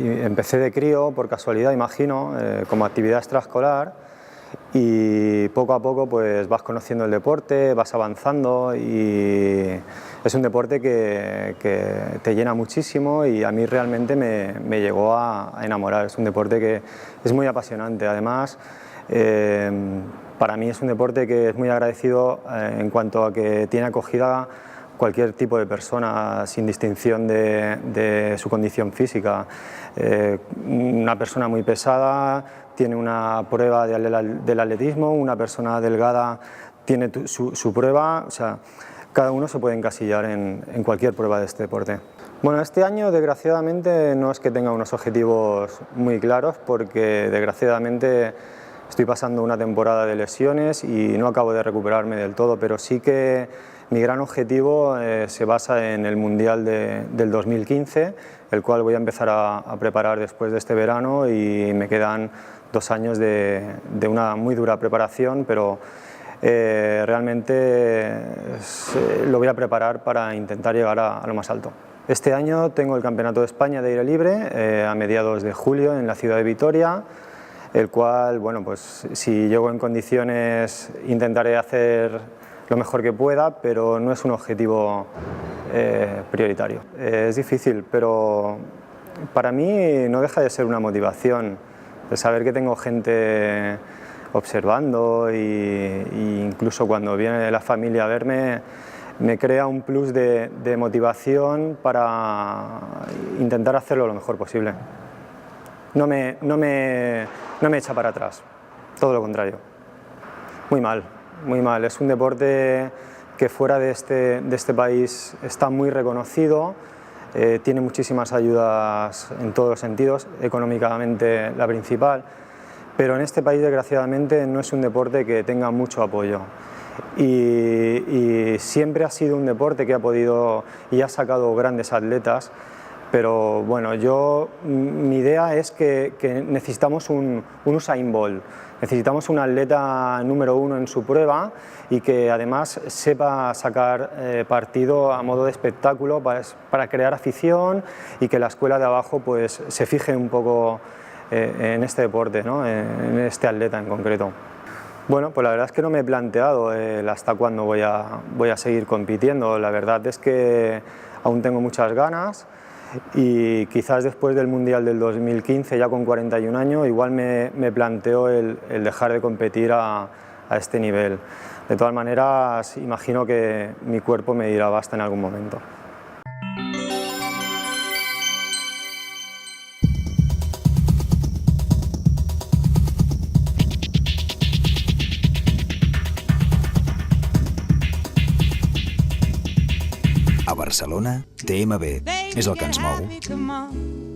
empecé de crío, por casualidad, imagino, como actividad extraescolar, y poco a poco pues vas conociendo el deporte, vas avanzando, y es un deporte que te llena muchísimo y a mí realmente me llegó a enamorar. Es un deporte que es muy apasionante. Además, para mí es un deporte que es muy agradecido en cuanto a que tiene acogida cualquier tipo de persona sin distinción de su condición física. Una persona muy pesada tiene una prueba del atletismo, una persona delgada tiene su prueba, o sea, cada uno se puede encasillar en cualquier prueba de este deporte. Bueno, este año desgraciadamente no es que tenga unos objetivos muy claros, porque desgraciadamente estoy pasando una temporada de lesiones y no acabo de recuperarme del todo, pero sí que mi gran objetivo se basa en el Mundial del 2015, el cual voy a empezar a preparar después de este verano, y me quedan 2 años de una muy dura preparación, pero realmente lo voy a preparar para intentar llegar a lo más alto. Este año tengo el Campeonato de España de aire libre a mediados de julio en la ciudad de Vitoria, el cual, bueno, pues si llego en condiciones intentaré hacer lo mejor que pueda, pero no es un objetivo prioritario. Es difícil, pero para mí no deja de ser una motivación, el saber que tengo gente observando, y incluso cuando viene la familia a verme me crea un plus de motivación para intentar hacerlo lo mejor posible. No me echa para atrás, todo lo contrario. Muy mal, muy mal. Es un deporte que fuera de este país está muy reconocido, tiene muchísimas ayudas en todos los sentidos, económicamente la principal, pero en este país desgraciadamente no es un deporte que tenga mucho apoyo. Y siempre ha sido un deporte que ha podido y ha sacado grandes atletas, pero bueno, mi idea es que necesitamos un Usain Bolt, necesitamos un atleta número 1 en su prueba y que además sepa sacar partido a modo de espectáculo para crear afición, y que la escuela de abajo pues se fije un poco en este deporte, ¿no? En este atleta en concreto. Bueno, pues la verdad es que no me he planteado hasta cuándo voy a seguir compitiendo. La verdad es que aún tengo muchas ganas, y quizás después del Mundial del 2015, ya con 41 años, igual me planteo el dejar de competir a este nivel. De todas maneras, imagino que mi cuerpo me dirá basta en algún momento. A Barcelona, TMB és el que ens mou.